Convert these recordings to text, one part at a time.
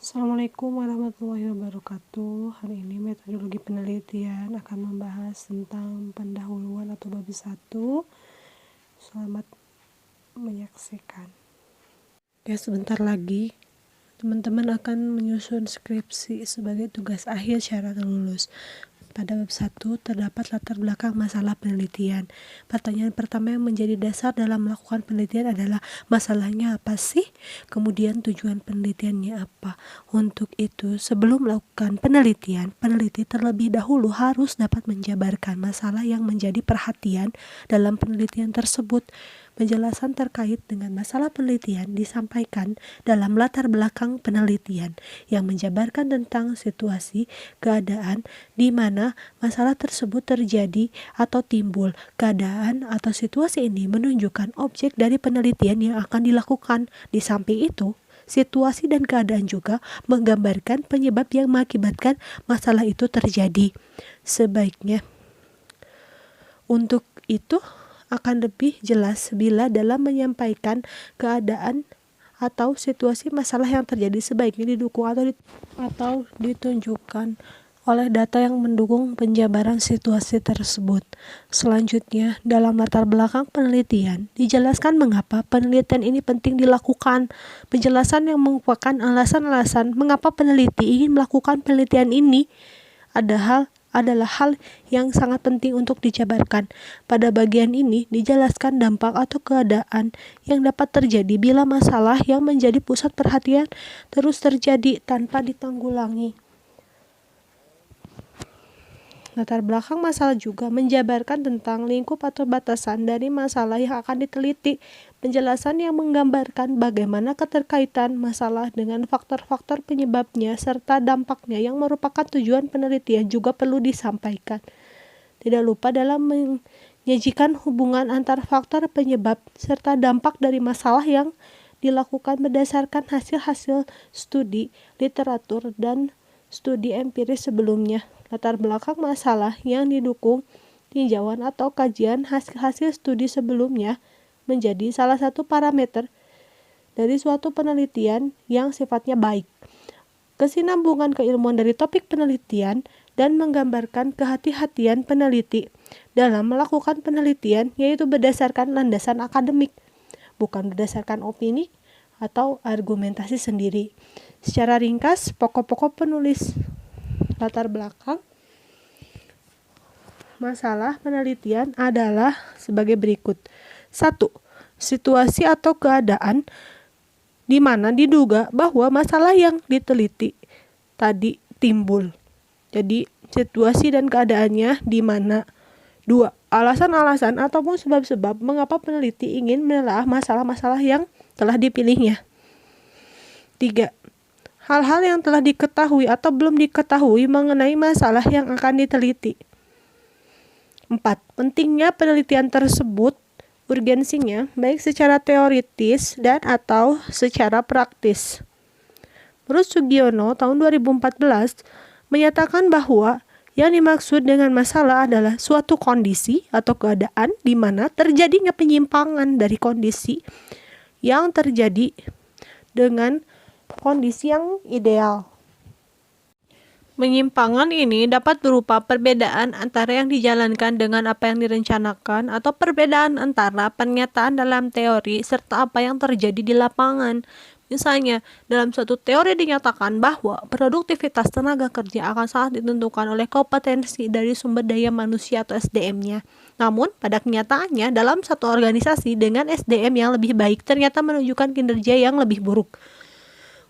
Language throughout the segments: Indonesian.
Assalamualaikum warahmatullahi wabarakatuh. Hari ini metodologi penelitian akan membahas tentang pendahuluan atau bab 1. Selamat menyaksikan. Ya, sebentar lagi teman-teman akan menyusun skripsi sebagai tugas akhir syarat lulus. Pada bab 1 terdapat latar belakang masalah penelitian. Pertanyaan pertama yang menjadi dasar dalam melakukan penelitian adalah masalahnya apa sih? Kemudian tujuan penelitiannya apa? Untuk itu, sebelum melakukan penelitian, peneliti terlebih dahulu harus dapat menjabarkan masalah yang menjadi perhatian dalam penelitian tersebut. Penjelasan terkait dengan masalah penelitian disampaikan dalam latar belakang penelitian yang menjabarkan tentang situasi, keadaan di mana masalah tersebut terjadi atau timbul. Keadaan atau situasi ini menunjukkan objek dari penelitian yang akan dilakukan. Di samping itu, situasi dan keadaan juga menggambarkan penyebab yang mengakibatkan masalah itu terjadi. Sebaiknya untuk itu akan lebih jelas bila dalam menyampaikan keadaan atau situasi masalah yang terjadi sebaiknya didukung atau ditunjukkan oleh data yang mendukung penjabaran situasi tersebut. Selanjutnya, dalam latar belakang penelitian, dijelaskan mengapa penelitian ini penting dilakukan. Penjelasan yang merupakan alasan-alasan mengapa peneliti ingin melakukan penelitian ini adalah hal yang sangat penting untuk dijabarkan. Pada bagian ini dijelaskan dampak atau keadaan yang dapat terjadi bila masalah yang menjadi pusat perhatian terus terjadi tanpa ditanggulangi. Latar belakang masalah juga menjabarkan tentang lingkup atau batasan dari masalah yang akan diteliti. Penjelasan yang menggambarkan bagaimana keterkaitan masalah dengan faktor-faktor penyebabnya serta dampaknya yang merupakan tujuan penelitian juga perlu disampaikan. Tidak lupa dalam menyajikan hubungan antar faktor penyebab serta dampak dari masalah yang dilakukan berdasarkan hasil-hasil studi, literatur, dan studi empiris sebelumnya. Latar belakang masalah yang didukung tinjauan atau kajian hasil-hasil studi sebelumnya menjadi salah satu parameter dari suatu penelitian yang sifatnya baik. Kesinambungan keilmuan dari topik penelitian dan menggambarkan kehati-hatian peneliti dalam melakukan penelitian yaitu berdasarkan landasan akademik, bukan berdasarkan opini atau argumentasi sendiri. Secara ringkas, pokok-pokok penulis latar belakang masalah penelitian adalah sebagai berikut. 1. Situasi atau keadaan di mana diduga bahwa masalah yang diteliti tadi timbul. Jadi, situasi dan keadaannya di mana. 2. Alasan-alasan ataupun sebab-sebab mengapa peneliti ingin menelaah masalah-masalah yang telah dipilihnya. 3. Hal-hal yang telah diketahui atau belum diketahui mengenai masalah yang akan diteliti. 4. Pentingnya penelitian tersebut, urgensinya, baik secara teoritis dan atau secara praktis. Menurut Sugiono, tahun 2014, menyatakan bahwa yang dimaksud dengan masalah adalah suatu kondisi atau keadaan di mana terjadinya penyimpangan dari kondisi yang terjadi dengan kondisi yang ideal. Penyimpangan ini dapat berupa perbedaan antara yang dijalankan dengan apa yang direncanakan atau perbedaan antara pernyataan dalam teori serta apa yang terjadi di lapangan. Misalnya, dalam suatu teori dinyatakan bahwa produktivitas tenaga kerja akan sangat ditentukan oleh kompetensi dari sumber daya manusia atau SDM-nya. Namun, pada kenyataannya, dalam satu organisasi dengan SDM yang lebih baik ternyata menunjukkan kinerja yang lebih buruk.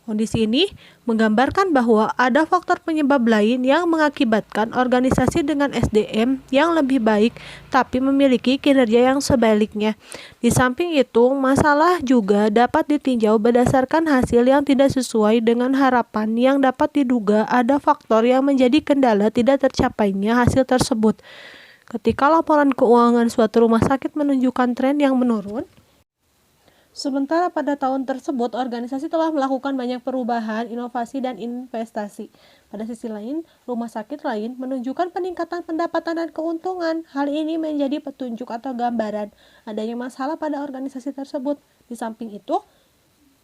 Kondisi ini menggambarkan bahwa ada faktor penyebab lain yang mengakibatkan organisasi dengan SDM yang lebih baik tapi memiliki kinerja yang sebaliknya. Di samping itu, masalah juga dapat ditinjau berdasarkan hasil yang tidak sesuai dengan harapan yang dapat diduga ada faktor yang menjadi kendala tidak tercapainya hasil tersebut. Ketika laporan keuangan suatu rumah sakit menunjukkan tren yang menurun, sementara pada tahun tersebut, organisasi telah melakukan banyak perubahan, inovasi, dan investasi. Pada sisi lain, rumah sakit lain menunjukkan peningkatan pendapatan dan keuntungan. Hal ini menjadi petunjuk atau gambaran adanya masalah pada organisasi tersebut. Di samping itu,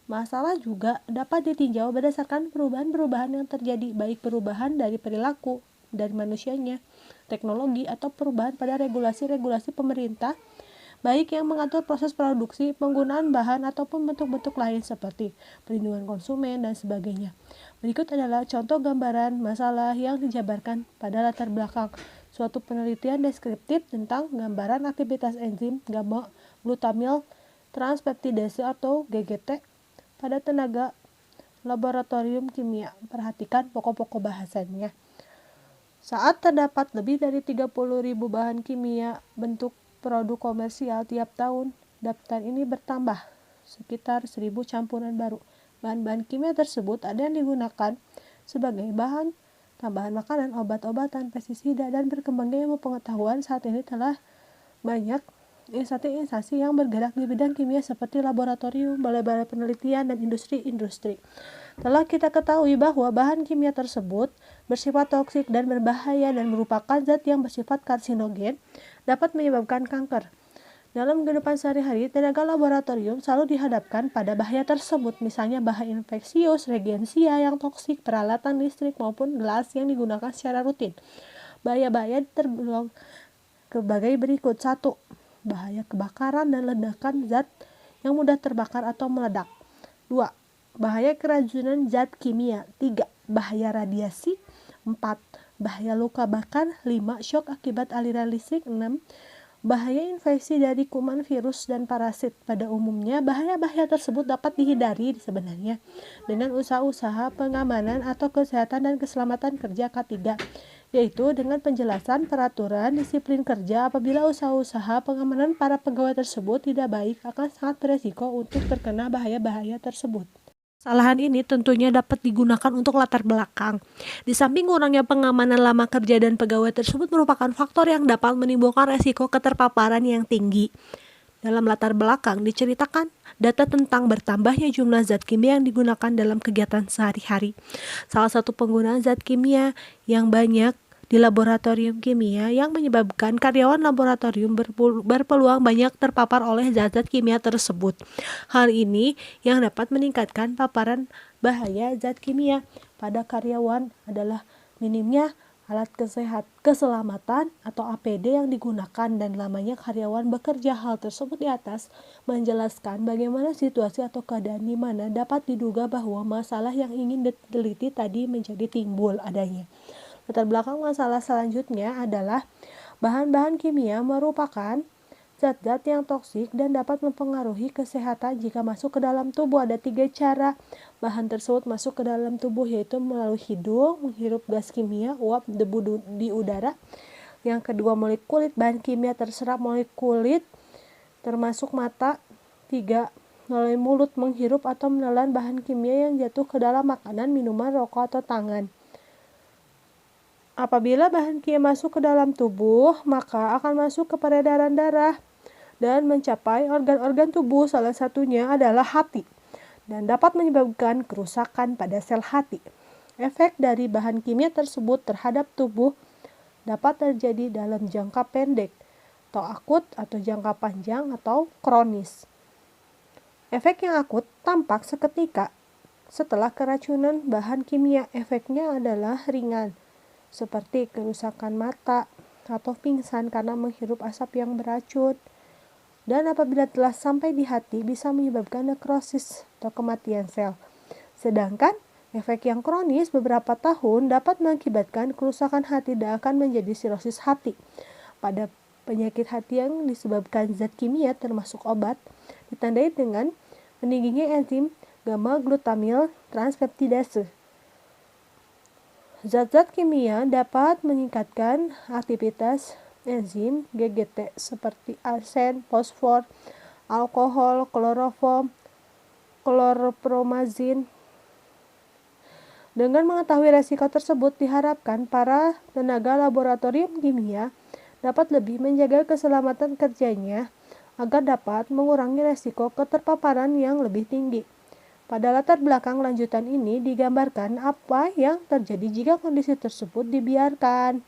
Masalah juga dapat ditinjau berdasarkan perubahan-perubahan yang terjadi, baik perubahan dari perilaku dari manusianya, teknologi, atau perubahan pada regulasi-regulasi pemerintah, baik yang mengatur proses produksi, penggunaan bahan, ataupun bentuk-bentuk lain seperti perlindungan konsumen dan sebagainya. Berikut adalah contoh gambaran masalah yang dijabarkan pada latar belakang suatu penelitian deskriptif tentang gambaran aktivitas enzim gamma glutamil transpeptidase atau GGT pada tenaga laboratorium kimia. Perhatikan pokok-pokok bahasannya. Saat terdapat lebih dari 30.000 bahan kimia bentuk produk komersial tiap tahun, daftar ini bertambah sekitar 1.000 campuran baru. Bahan-bahan kimia tersebut ada yang digunakan sebagai bahan tambahan makanan, obat-obatan, pestisida, dan berkembangnya ilmu pengetahuan saat ini telah banyak instansi-instansi yang bergerak di bidang kimia seperti laboratorium, balai-balai penelitian, dan industri-industri. Telah kita ketahui bahwa bahan kimia tersebut bersifat toksik dan berbahaya dan merupakan zat yang bersifat karsinogen, dapat menyebabkan kanker. Dalam kehidupan sehari-hari, tenaga laboratorium selalu dihadapkan pada bahaya tersebut, misalnya bahaya infeksius, regensia yang toksik, peralatan listrik, maupun gelas yang digunakan secara rutin. Bahaya-bahaya tergolong sebagai berikut. 1. Bahaya kebakaran dan ledakan zat yang mudah terbakar atau meledak. 2. Bahaya keracunan zat kimia. 3. Bahaya radiasi. 4. Bahaya luka bakar. 5. Syok akibat aliran listrik. 6. Bahaya infeksi dari kuman, virus, dan parasit. Pada umumnya, bahaya-bahaya tersebut dapat dihindari sebenarnya dengan usaha-usaha pengamanan atau kesehatan dan keselamatan kerja K3, yaitu dengan penjelasan peraturan disiplin kerja. Apabila usaha-usaha pengamanan para pegawai tersebut tidak baik, akan sangat beresiko untuk terkena bahaya-bahaya tersebut. Kesalahan ini tentunya dapat digunakan untuk latar belakang. Di samping kurangnya pengamanan lama kerja dan pegawai tersebut merupakan faktor yang dapat menimbulkan resiko keterpaparan yang tinggi. Dalam latar belakang diceritakan data tentang bertambahnya jumlah zat kimia yang digunakan dalam kegiatan sehari-hari. Salah satu penggunaan zat kimia yang banyak di laboratorium kimia yang menyebabkan karyawan laboratorium berpeluang banyak terpapar oleh zat-zat kimia tersebut. Hal ini yang dapat meningkatkan paparan bahaya zat kimia pada karyawan adalah minimnya alat keselamatan atau APD yang digunakan dan lamanya karyawan bekerja. Hal tersebut di atas menjelaskan bagaimana situasi atau keadaan di mana dapat diduga bahwa masalah yang ingin diteliti tadi menjadi timbul adanya. Latar belakang masalah selanjutnya adalah bahan-bahan kimia merupakan zat-zat yang toksik dan dapat mempengaruhi kesehatan jika masuk ke dalam tubuh. Ada 3 cara bahan tersebut masuk ke dalam tubuh, yaitu melalui hidung, menghirup gas kimia, uap, debu di udara. Yang kedua, melalui kulit, bahan kimia terserap melalui kulit termasuk mata. 3. Melalui mulut, menghirup atau menelan bahan kimia yang jatuh ke dalam makanan, minuman, rokok, atau tangan. Apabila bahan kimia masuk ke dalam tubuh, maka akan masuk ke peredaran darah dan mencapai organ-organ tubuh, salah satunya adalah hati, dan dapat menyebabkan kerusakan pada sel hati. Efek dari bahan kimia tersebut terhadap tubuh dapat terjadi dalam jangka pendek, atau akut, atau jangka panjang, atau kronis. Efek yang akut tampak seketika setelah keracunan bahan kimia. Efeknya adalah ringan, seperti kerusakan mata atau pingsan karena menghirup asap yang beracun. Dan apabila telah sampai di hati, bisa menyebabkan nekrosis atau kematian sel. Sedangkan efek yang kronis beberapa tahun dapat mengakibatkan kerusakan hati dan akan menjadi sirosis hati. Pada penyakit hati yang disebabkan zat kimia termasuk obat, ditandai dengan meningginya enzim gamma glutamil transpeptidase. Zat-zat kimia dapat meningkatkan aktivitas enzim GGT seperti arsen, fosfor, alkohol, kloroform, klorpromazin. Dengan mengetahui resiko tersebut, diharapkan para tenaga laboratorium kimia dapat lebih menjaga keselamatan kerjanya agar dapat mengurangi resiko keterpaparan yang lebih tinggi. Pada latar belakang lanjutan ini digambarkan apa yang terjadi jika kondisi tersebut dibiarkan.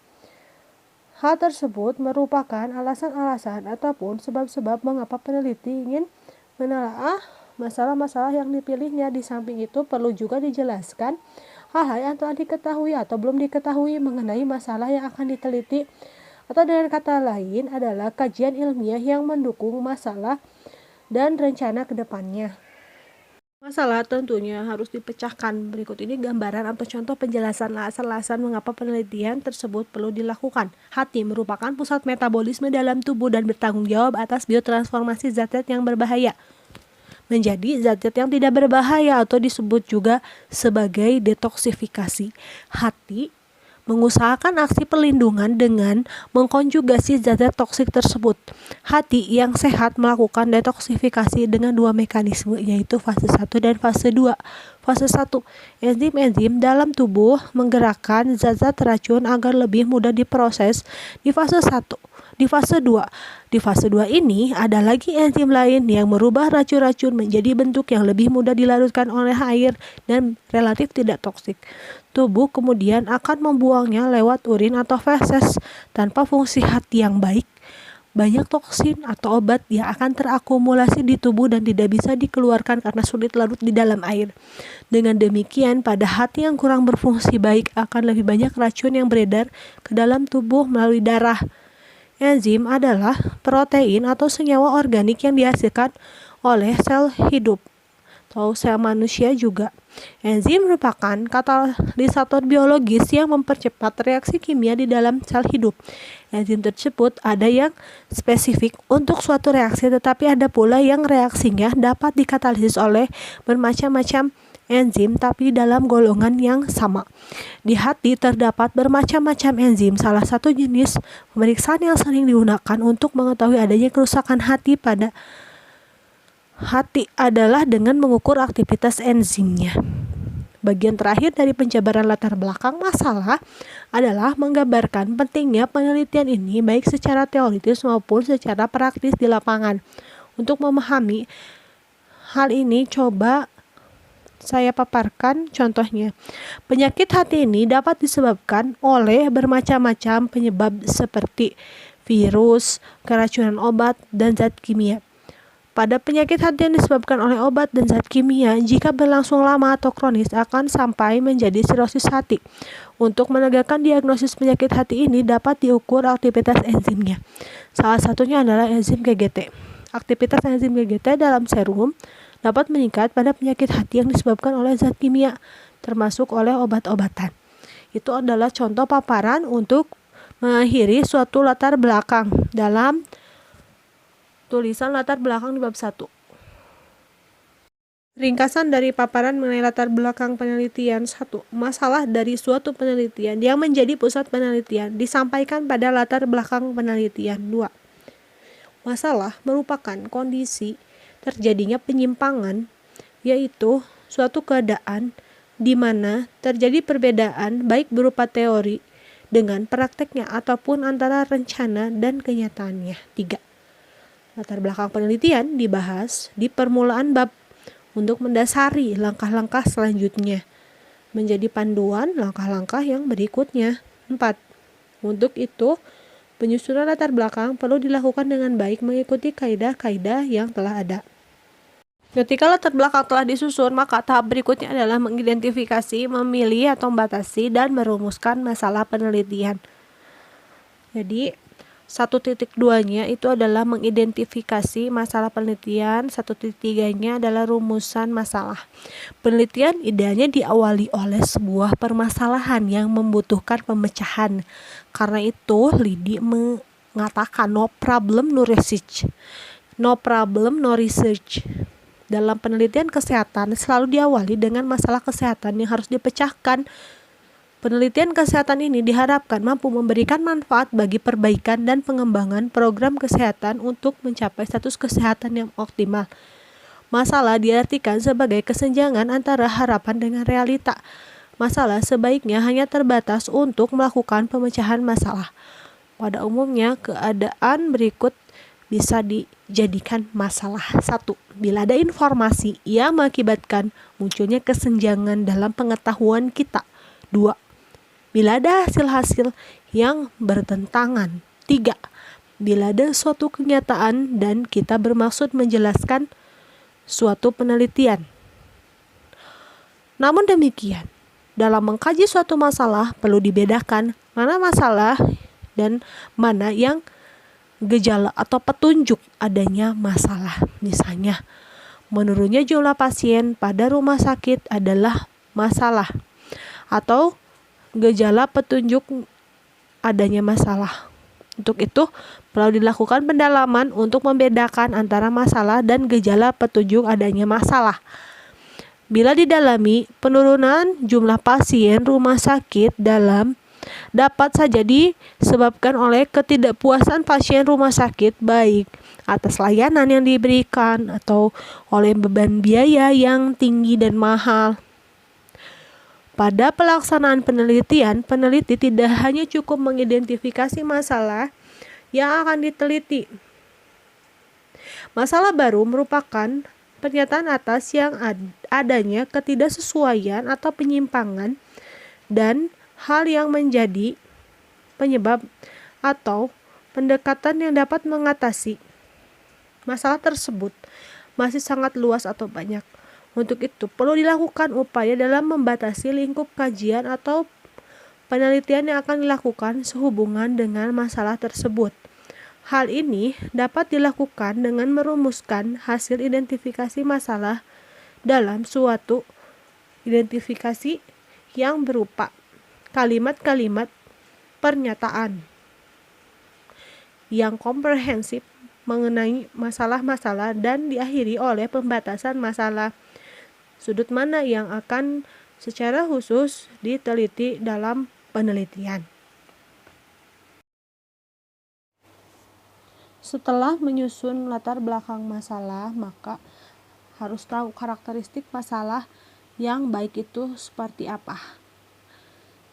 Hal tersebut merupakan alasan-alasan ataupun sebab-sebab mengapa peneliti ingin menelaah masalah-masalah yang dipilihnya. Di samping itu perlu juga dijelaskan hal-hal yang telah diketahui atau belum diketahui mengenai masalah yang akan diteliti, atau dengan kata lain adalah kajian ilmiah yang mendukung masalah dan rencana ke depannya. Masalah tentunya harus dipecahkan. Berikut ini gambaran atau contoh penjelasan alasan-alasan mengapa penelitian tersebut perlu dilakukan. Hati merupakan pusat metabolisme dalam tubuh dan bertanggung jawab atas biotransformasi zat-zat yang berbahaya menjadi zat-zat yang tidak berbahaya atau disebut juga sebagai detoksifikasi. Hati mengusahakan aksi perlindungan dengan mengkonjugasi zat-zat toksik tersebut. Hati yang sehat melakukan detoksifikasi dengan dua mekanisme, yaitu fase 1 dan fase 2. Fase 1, enzim-enzim dalam tubuh menggerakkan zat-zat racun agar lebih mudah diproses di fase 1. Di fase 2 ini ada lagi enzim lain yang merubah racun-racun menjadi bentuk yang lebih mudah dilarutkan oleh air dan relatif tidak toksik. Tubuh kemudian akan membuangnya lewat urin atau feses. Tanpa fungsi hati yang baik, banyak toksin atau obat yang akan terakumulasi di tubuh dan tidak bisa dikeluarkan karena sulit larut di dalam air. Dengan demikian, pada hati yang kurang berfungsi baik akan lebih banyak racun yang beredar ke dalam tubuh melalui darah. Enzim adalah protein atau senyawa organik yang dihasilkan oleh sel hidup atau sel manusia juga. Enzim merupakan katalisator biologis yang mempercepat reaksi kimia di dalam sel hidup. Enzim tersebut ada yang spesifik untuk suatu reaksi, tetapi ada pula yang reaksinya dapat dikatalisis oleh bermacam-macam enzim tapi dalam golongan yang sama. Di hati terdapat bermacam-macam enzim. Salah satu jenis pemeriksaan yang sering digunakan untuk mengetahui adanya kerusakan hati pada hati adalah dengan mengukur aktivitas enzimnya. Bagian terakhir dari penjabaran latar belakang masalah adalah menggambarkan pentingnya penelitian ini baik secara teoritis maupun secara praktis di lapangan. Untuk memahami hal ini, coba saya paparkan contohnya. Penyakit hati ini dapat disebabkan oleh bermacam-macam penyebab seperti virus, keracunan obat, dan zat kimia. Pada penyakit hati yang disebabkan oleh obat dan zat kimia, jika berlangsung lama atau kronis akan sampai menjadi sirosis hati. Untuk menegakkan diagnosis penyakit hati ini dapat diukur aktivitas enzimnya. Salah satunya adalah enzim GGT. Aktivitas enzim GGT dalam serum dapat meningkat pada penyakit hati yang disebabkan oleh zat kimia, termasuk oleh obat-obatan. Itu adalah contoh paparan untuk mengakhiri suatu latar belakang dalam tulisan latar belakang di bab 1. Ringkasan dari paparan mengenai latar belakang penelitian. 1. Masalah dari suatu penelitian yang menjadi pusat penelitian disampaikan pada latar belakang penelitian. 2. Masalah merupakan kondisi terjadinya penyimpangan, yaitu suatu keadaan di mana terjadi perbedaan baik berupa teori dengan prakteknya ataupun antara rencana dan kenyataannya. 3. Latar belakang penelitian dibahas di permulaan bab untuk mendasari langkah-langkah selanjutnya, menjadi panduan langkah-langkah yang berikutnya. 4. Untuk itu, penyusunan latar belakang perlu dilakukan dengan baik mengikuti kaidah-kaidah yang telah ada. Ketika latar belakang telah disusun, maka tahap berikutnya adalah mengidentifikasi, memilih atau membatasi, dan merumuskan masalah penelitian. Jadi 1.2-nya itu adalah mengidentifikasi masalah penelitian, 1.3-nya adalah rumusan masalah. Penelitian idealnya diawali oleh sebuah permasalahan yang membutuhkan pemecahan. Karena itu, Lidi mengatakan no problem no research. No problem no research. Dalam penelitian kesehatan selalu diawali dengan masalah kesehatan yang harus dipecahkan. Penelitian kesehatan ini diharapkan mampu memberikan manfaat bagi perbaikan dan pengembangan program kesehatan untuk mencapai status kesehatan yang optimal. Masalah diartikan sebagai kesenjangan antara harapan dengan realita. Masalah sebaiknya hanya terbatas untuk melakukan pemecahan masalah. Pada umumnya, keadaan berikut bisa dijadikan masalah. 1. Bila ada informasi yang mengakibatkan munculnya kesenjangan dalam pengetahuan kita. 2. Bila ada hasil-hasil yang bertentangan. 3. Bila ada suatu kenyataan dan kita bermaksud menjelaskan suatu penelitian. Namun demikian, dalam mengkaji suatu masalah perlu dibedakan mana masalah dan mana yang gejala atau petunjuk adanya masalah. Misalnya, menurunnya jumlah pasien pada rumah sakit adalah masalah, atau gejala petunjuk adanya masalah. Untuk itu, perlu dilakukan pendalaman untuk membedakan antara masalah dan gejala petunjuk adanya masalah. Bila didalami, penurunan jumlah pasien rumah sakit dapat saja disebabkan oleh ketidakpuasan pasien rumah sakit baik atas layanan yang diberikan atau oleh beban biaya yang tinggi dan mahal. Pada pelaksanaan penelitian, peneliti tidak hanya cukup mengidentifikasi masalah yang akan diteliti. Masalah baru merupakan pernyataan atas yang adanya ketidaksesuaian atau penyimpangan dan hal yang menjadi penyebab atau pendekatan yang dapat mengatasi masalah tersebut masih sangat luas atau banyak. Untuk itu, perlu dilakukan upaya dalam membatasi lingkup kajian atau penelitian yang akan dilakukan sehubungan dengan masalah tersebut. Hal ini dapat dilakukan dengan merumuskan hasil identifikasi masalah dalam suatu identifikasi yang berupa kalimat-kalimat pernyataan yang komprehensif mengenai masalah-masalah dan diakhiri oleh pembatasan masalah. Sudut mana yang akan secara khusus diteliti dalam penelitian. Setelah menyusun latar belakang masalah, maka harus tahu karakteristik masalah yang baik itu seperti apa.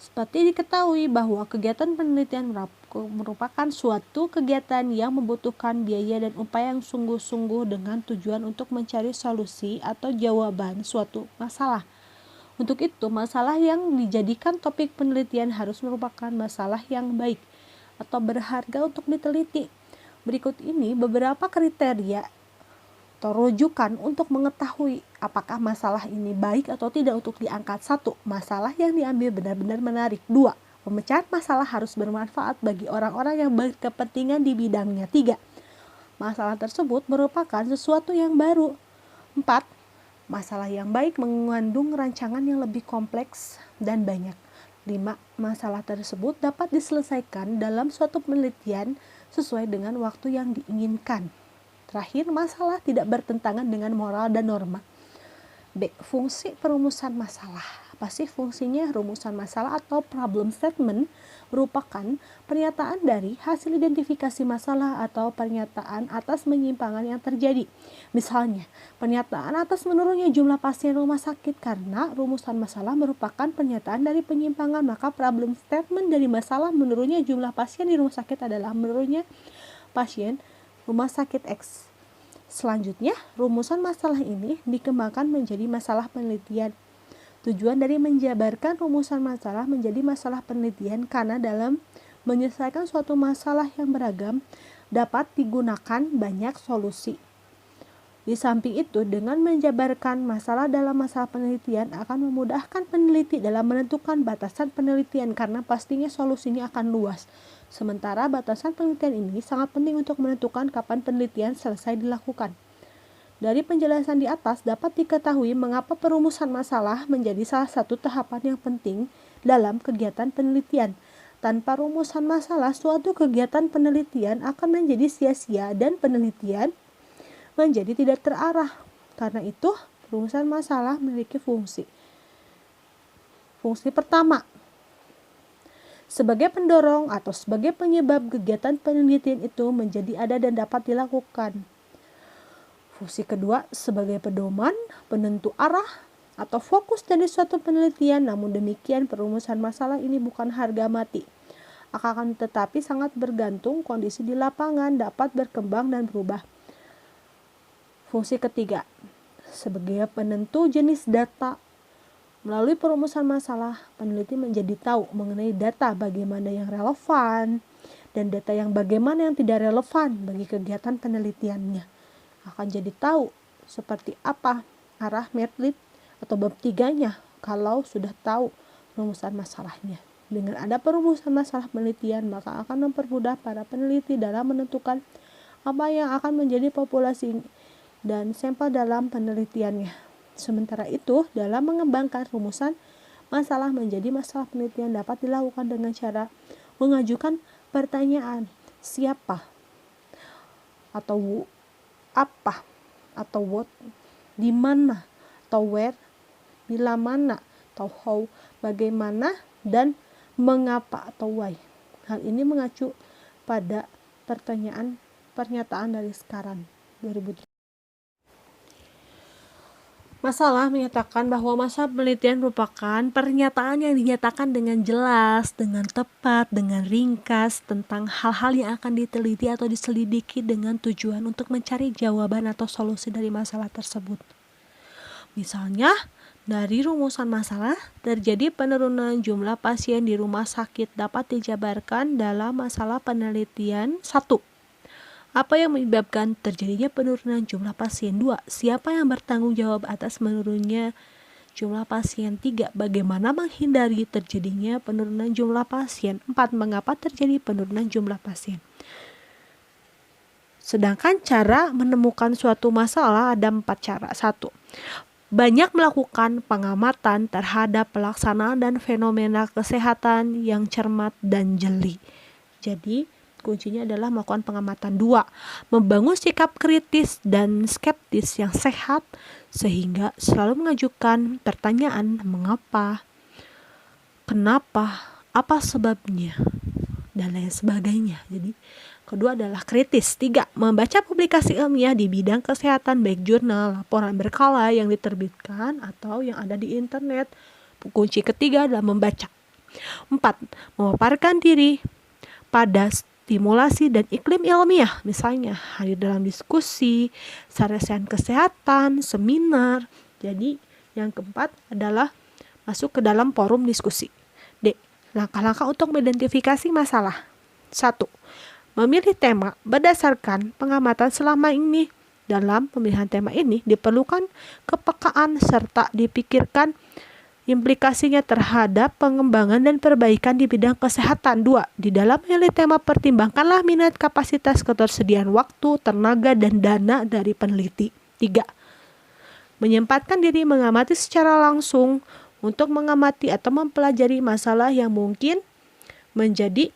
Seperti diketahui bahwa kegiatan penelitian merupakan suatu kegiatan yang membutuhkan biaya dan upaya yang sungguh-sungguh dengan tujuan untuk mencari solusi atau jawaban suatu masalah. Untuk itu, masalah yang dijadikan topik penelitian harus merupakan masalah yang baik atau berharga untuk diteliti. Berikut ini beberapa kriteria atau rujukan untuk mengetahui apakah masalah ini baik atau tidak untuk diangkat. 1. Masalah yang diambil benar-benar menarik. 2. Pemecahan masalah harus bermanfaat bagi orang-orang yang berkepentingan di bidangnya. 3. Masalah tersebut merupakan sesuatu yang baru. 4. Masalah yang baik mengandung rancangan yang lebih kompleks dan banyak. 5. Masalah tersebut dapat diselesaikan dalam suatu penelitian sesuai dengan waktu yang diinginkan. Terakhir, masalah tidak bertentangan dengan moral dan norma. B. Fungsi perumusan masalah. Apa sih fungsinya? Rumusan masalah atau problem statement merupakan pernyataan dari hasil identifikasi masalah atau pernyataan atas penyimpangan yang terjadi. Misalnya, pernyataan atas menurunnya jumlah pasien rumah sakit karena rumusan masalah merupakan pernyataan dari penyimpangan, maka problem statement dari masalah menurunnya jumlah pasien di rumah sakit adalah menurunnya pasien rumah sakit X. Selanjutnya, rumusan masalah ini dikembangkan menjadi masalah penelitian. Tujuan dari menjabarkan rumusan masalah menjadi masalah penelitian karena dalam menyelesaikan suatu masalah yang beragam dapat digunakan banyak solusi. Di samping itu, dengan menjabarkan masalah dalam masalah penelitian akan memudahkan peneliti dalam menentukan batasan penelitian karena pastinya solusinya akan luas. Sementara batasan penelitian ini sangat penting untuk menentukan kapan penelitian selesai dilakukan. Dari penjelasan di atas dapat diketahui mengapa perumusan masalah menjadi salah satu tahapan yang penting dalam kegiatan penelitian. Tanpa rumusan masalah, suatu kegiatan penelitian akan menjadi sia-sia dan penelitian menjadi tidak terarah. Karena itu, perumusan masalah memiliki fungsi. Fungsi pertama, sebagai pendorong atau sebagai penyebab kegiatan penelitian itu menjadi ada dan dapat dilakukan. Fungsi kedua, sebagai pedoman, penentu arah, atau fokus dari suatu penelitian. Namun demikian, perumusan masalah ini bukan harga mati. Akan tetapi sangat bergantung kondisi di lapangan dapat berkembang dan berubah. Fungsi ketiga, sebagai penentu jenis data. Melalui perumusan masalah, peneliti menjadi tahu mengenai data bagaimana yang relevan dan data yang bagaimana yang tidak relevan bagi kegiatan penelitiannya. Akan jadi tahu seperti apa arah matlaib atau bab 3-nya kalau sudah tahu rumusan masalahnya. Dengan ada perumusan masalah penelitian, maka akan mempermudah para peneliti dalam menentukan apa yang akan menjadi populasi dan sampel dalam penelitiannya. Sementara itu, dalam mengembangkan rumusan masalah menjadi masalah penelitian dapat dilakukan dengan cara mengajukan pertanyaan siapa atau apa atau what, di mana atau where, bila mana atau how, bagaimana, dan mengapa atau why. Hal ini mengacu pada pernyataan dari Scaran 2003. Masalah menyatakan bahwa masa penelitian merupakan pernyataan yang dinyatakan dengan jelas, dengan tepat, dengan ringkas tentang hal-hal yang akan diteliti atau diselidiki dengan tujuan untuk mencari jawaban atau solusi dari masalah tersebut. Misalnya, dari rumusan masalah, terjadi penurunan jumlah pasien di rumah sakit dapat dijabarkan dalam masalah penelitian 1. Apa yang menyebabkan terjadinya penurunan jumlah pasien? 2. Siapa yang bertanggung jawab atas menurunnya jumlah pasien? 3. Bagaimana menghindari terjadinya penurunan jumlah pasien? 4. Mengapa terjadi penurunan jumlah pasien? Sedangkan cara menemukan suatu masalah ada 4 cara. 1. Banyak melakukan pengamatan terhadap pelaksanaan dan fenomena kesehatan yang cermat dan jeli. Jadi, kuncinya adalah melakukan pengamatan. 2. Membangun sikap kritis dan skeptis yang sehat sehingga selalu mengajukan pertanyaan mengapa, kenapa, apa sebabnya, dan lain sebagainya. Jadi, kedua adalah kritis. 3. Membaca publikasi ilmiah di bidang kesehatan baik jurnal, laporan berkala yang diterbitkan atau yang ada di internet. Kunci ketiga adalah membaca. 4. Memaparkan diri pada stimulasi dan iklim ilmiah, misalnya hadir dalam diskusi, sarjana kesehatan, seminar. Jadi yang keempat adalah masuk ke dalam forum diskusi. D. Langkah-langkah untuk mengidentifikasi masalah. 1. Memilih tema berdasarkan pengamatan selama ini. Dalam pemilihan tema ini diperlukan kepekaan serta dipikirkan implikasinya terhadap pengembangan dan perbaikan di bidang kesehatan. 2. Di dalam memilih tema pertimbangkanlah minat, kapasitas, ketersediaan waktu, tenaga, dan dana dari peneliti. 3. Menyempatkan diri mengamati secara langsung untuk mengamati atau mempelajari masalah yang mungkin menjadi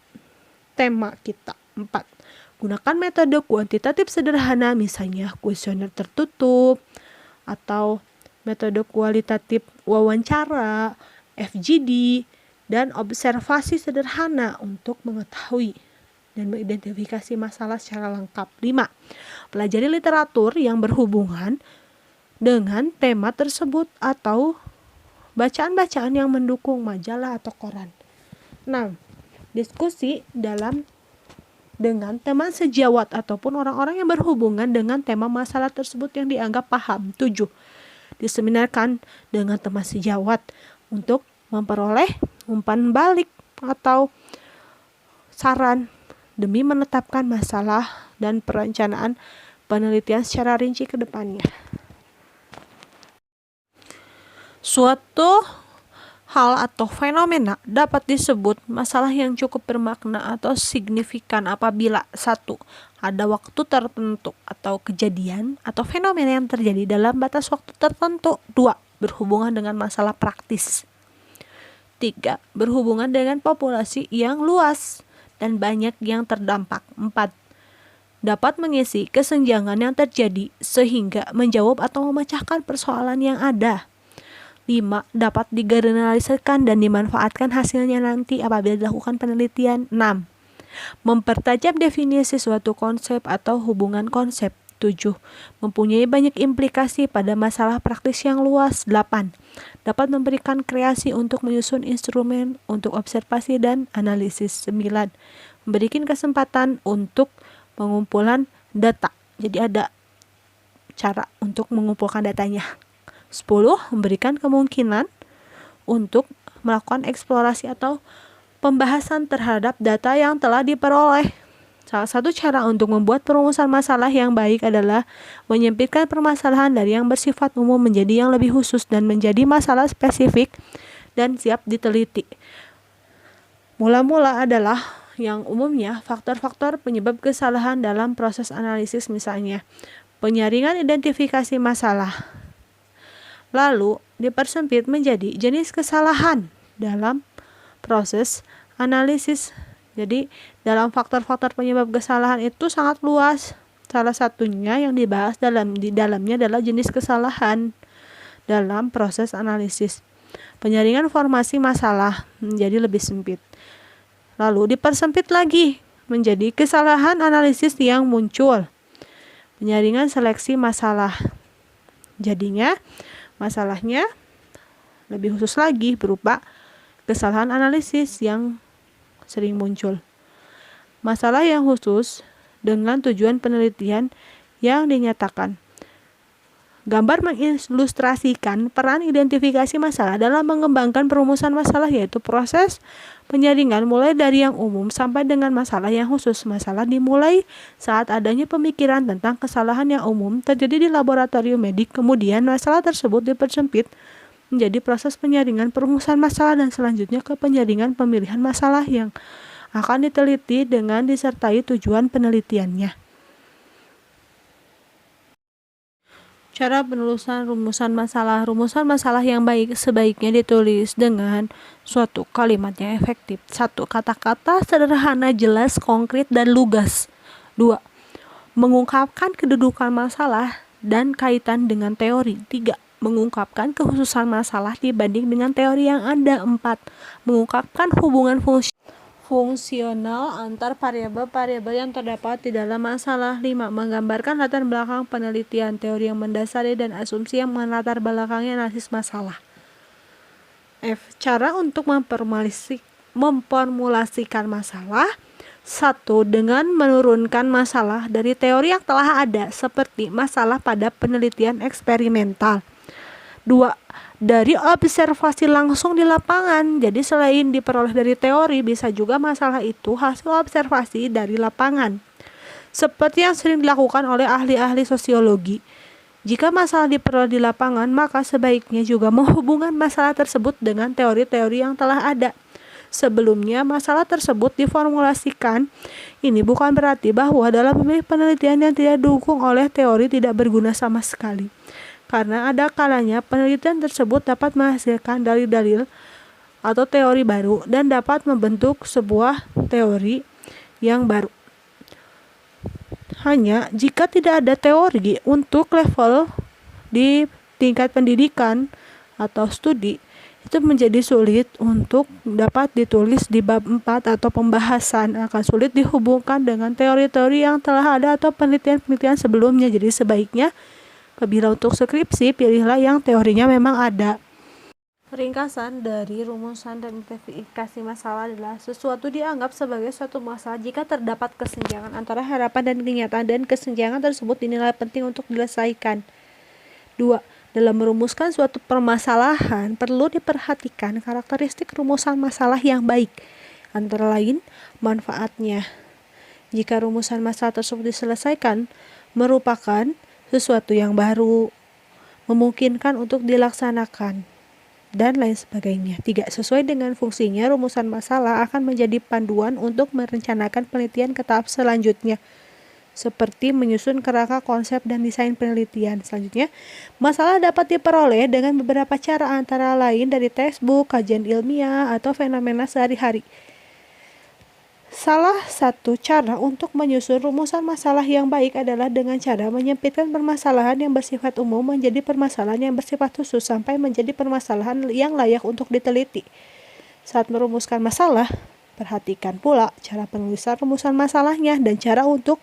tema kita. 4. Gunakan metode kuantitatif sederhana, misalnya kuesioner tertutup atau metode kualitatif wawancara, FGD, dan observasi sederhana untuk mengetahui dan mengidentifikasi masalah secara lengkap. 5. Pelajari literatur yang berhubungan dengan tema tersebut atau bacaan-bacaan yang mendukung majalah atau koran. 6. Diskusi dengan teman sejawat ataupun orang-orang yang berhubungan dengan tema masalah tersebut yang dianggap paham. 7. Diseminarkan dengan teman sejawat untuk memperoleh umpan balik atau saran demi menetapkan masalah dan perencanaan penelitian secara rinci ke depannya. Suatu hal atau fenomena dapat disebut masalah yang cukup bermakna atau signifikan apabila 1. Ada waktu tertentu atau kejadian atau fenomena yang terjadi dalam batas waktu tertentu. 2. Berhubungan dengan masalah praktis. 3. Berhubungan dengan populasi yang luas dan banyak yang terdampak. 4. Dapat mengisi kesenjangan yang terjadi sehingga menjawab atau memecahkan persoalan yang ada. 5. Dapat digeneralisasikan dan dimanfaatkan hasilnya nanti apabila dilakukan penelitian. 6. Mempertajam definisi suatu konsep atau hubungan konsep. 7. Mempunyai banyak implikasi pada masalah praktis yang luas. 8. Dapat memberikan kreasi untuk menyusun instrumen untuk observasi dan analisis. 9. Memberikan kesempatan untuk pengumpulan data. Jadi ada cara untuk mengumpulkan datanya. 10. Memberikan kemungkinan untuk melakukan eksplorasi atau pembahasan terhadap data yang telah diperoleh. Salah satu cara untuk membuat perumusan masalah yang baik adalah menyempitkan permasalahan dari yang bersifat umum menjadi yang lebih khusus dan menjadi masalah spesifik dan siap diteliti. Mula-mula adalah yang umumnya faktor-faktor penyebab kesalahan dalam proses analisis, misalnya penyaringan identifikasi masalah. Lalu dipersempit menjadi jenis kesalahan dalam proses analisis. Jadi dalam faktor-faktor penyebab kesalahan itu sangat luas. Salah satunya yang dibahas di dalamnya adalah jenis kesalahan dalam proses analisis. Penyaringan formasi masalah menjadi lebih sempit. Lalu dipersempit lagi menjadi kesalahan analisis yang muncul. Penyaringan seleksi masalah. Jadinya masalahnya lebih khusus lagi berupa kesalahan analisis yang sering muncul. Masalah yang khusus dengan tujuan penelitian yang dinyatakan. Gambar mengilustrasikan peran identifikasi masalah dalam mengembangkan perumusan masalah, yaitu proses penyaringan mulai dari yang umum sampai dengan masalah yang khusus. Masalah dimulai saat adanya pemikiran tentang kesalahan yang umum terjadi di laboratorium medik, kemudian masalah tersebut dipersempit menjadi proses penyaringan perumusan masalah dan selanjutnya ke penyaringan pemilihan masalah yang akan diteliti dengan disertai tujuan penelitiannya. Cara penulisan rumusan masalah. Rumusan masalah yang baik sebaiknya ditulis dengan suatu kalimat yang efektif. 1. Kata-kata sederhana, jelas, konkret, dan lugas. 2. Mengungkapkan kedudukan masalah dan kaitan dengan teori. 3. Mengungkapkan kekhususan masalah dibanding dengan teori yang ada. 4. Mengungkapkan hubungan fungsional antar variabel-variabel yang terdapat di dalam masalah. 5. Menggambarkan latar belakang penelitian, teori yang mendasari, dan asumsi yang melatar belakangi analisis masalah. F. Cara untuk memformulasikan masalah. 1. Dengan menurunkan masalah dari teori yang telah ada, seperti masalah pada penelitian eksperimental. 2. Dari observasi langsung di lapangan. Jadi selain diperoleh dari teori, bisa juga masalah itu hasil observasi dari lapangan, seperti yang sering dilakukan oleh ahli-ahli sosiologi. Jika masalah diperoleh di lapangan, maka sebaiknya juga menghubungkan masalah tersebut dengan teori-teori yang telah ada sebelumnya masalah tersebut diformulasikan. Ini bukan berarti bahwa dalam memilih penelitian yang tidak didukung oleh teori tidak berguna sama sekali, karena ada kalanya penelitian tersebut dapat menghasilkan dalil-dalil atau teori baru dan dapat membentuk sebuah teori yang baru. Hanya jika tidak ada teori untuk level di tingkat pendidikan atau studi, itu menjadi sulit untuk dapat ditulis di bab 4 atau pembahasan, akan sulit dihubungkan dengan teori-teori yang telah ada atau penelitian-penelitian sebelumnya. Jadi sebaiknya apabila untuk skripsi, pilihlah yang teorinya memang ada. Ringkasan dari rumusan dan identifikasi masalah adalah sesuatu dianggap sebagai suatu masalah jika terdapat kesenjangan antara harapan dan kenyataan, dan kesenjangan tersebut dinilai penting untuk diselesaikan. 2. Dalam merumuskan suatu permasalahan, perlu diperhatikan karakteristik rumusan masalah yang baik, antara lain manfaatnya. Jika rumusan masalah tersebut diselesaikan, merupakan sesuatu yang baru, memungkinkan untuk dilaksanakan, dan lain sebagainya. 3. Sesuai dengan fungsinya, rumusan masalah akan menjadi panduan untuk merencanakan penelitian ke tahap selanjutnya, seperti menyusun kerangka konsep dan desain penelitian. Selanjutnya, masalah dapat diperoleh dengan beberapa cara, antara lain dari textbook, kajian ilmiah, atau fenomena sehari-hari. Salah satu cara untuk menyusun rumusan masalah yang baik adalah dengan cara menyempitkan permasalahan yang bersifat umum menjadi permasalahan yang bersifat khusus sampai menjadi permasalahan yang layak untuk diteliti. Saat merumuskan masalah, perhatikan pula cara penulisan rumusan masalahnya dan cara untuk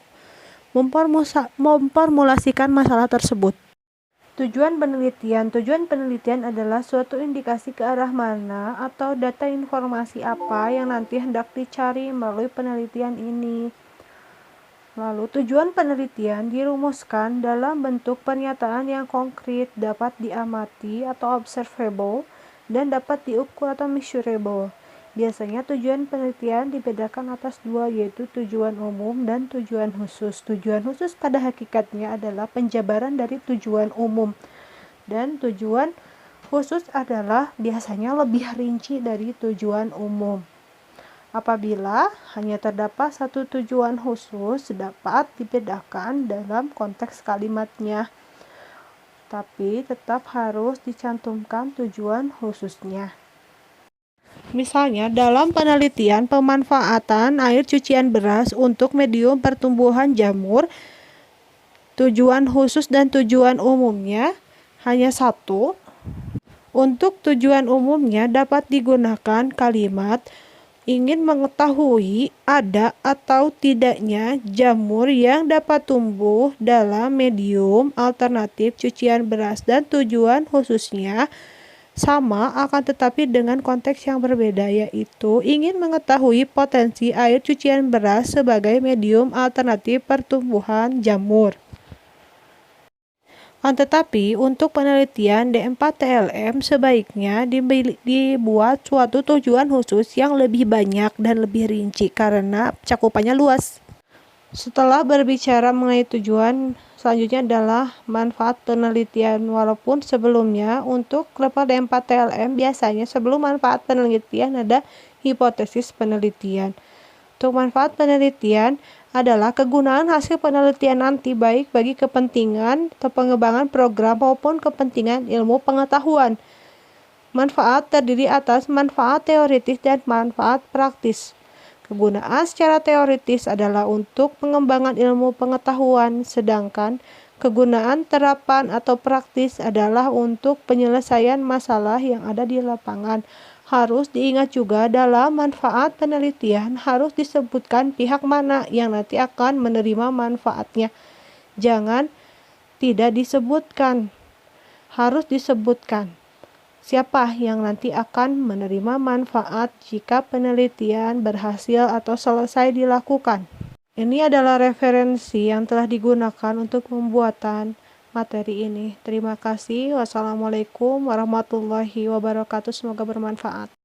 memformulasikan masalah tersebut. Tujuan penelitian. Tujuan penelitian adalah suatu indikasi ke arah mana atau data informasi apa yang nanti hendak dicari melalui penelitian ini. Lalu tujuan penelitian dirumuskan dalam bentuk pernyataan yang konkret, dapat diamati atau observable, dan dapat diukur atau measurable. Biasanya tujuan penelitian dibedakan atas dua, yaitu tujuan umum dan tujuan khusus. Tujuan khusus pada hakikatnya adalah penjabaran dari tujuan umum, dan tujuan khusus adalah biasanya lebih rinci dari tujuan umum. Apabila hanya terdapat satu tujuan khusus, dapat dibedakan dalam konteks kalimatnya, tapi tetap harus dicantumkan tujuan khususnya. Misalnya, dalam penelitian pemanfaatan air cucian beras untuk medium pertumbuhan jamur, tujuan khusus dan tujuan umumnya hanya satu. Untuk tujuan umumnya dapat digunakan kalimat ingin mengetahui ada atau tidaknya jamur yang dapat tumbuh dalam medium alternatif cucian beras, dan tujuan khususnya sama akan tetapi dengan konteks yang berbeda, yaitu ingin mengetahui potensi air cucian beras sebagai medium alternatif pertumbuhan jamur. Tetapi untuk penelitian D4TLM sebaiknya dibuat suatu tujuan khusus yang lebih banyak dan lebih rinci karena cakupannya luas. Setelah berbicara mengenai tujuan, selanjutnya adalah manfaat penelitian. Walaupun sebelumnya untuk level D4TLM biasanya sebelum manfaat penelitian ada hipotesis penelitian. Untuk manfaat penelitian adalah kegunaan hasil penelitian nanti baik bagi kepentingan atau pengembangan program maupun kepentingan ilmu pengetahuan. Manfaat terdiri atas manfaat teoritis dan manfaat praktis. Kegunaan secara teoritis adalah untuk pengembangan ilmu pengetahuan, sedangkan kegunaan terapan atau praktis adalah untuk penyelesaian masalah yang ada di lapangan. Harus diingat juga dalam manfaat penelitian harus disebutkan pihak mana yang nanti akan menerima manfaatnya. Jangan tidak disebutkan, harus disebutkan siapa yang nanti akan menerima manfaat jika penelitian berhasil atau selesai dilakukan. Ini adalah referensi yang telah digunakan untuk pembuatan materi ini. Terima kasih. Wassalamualaikum warahmatullahi wabarakatuh. Semoga bermanfaat.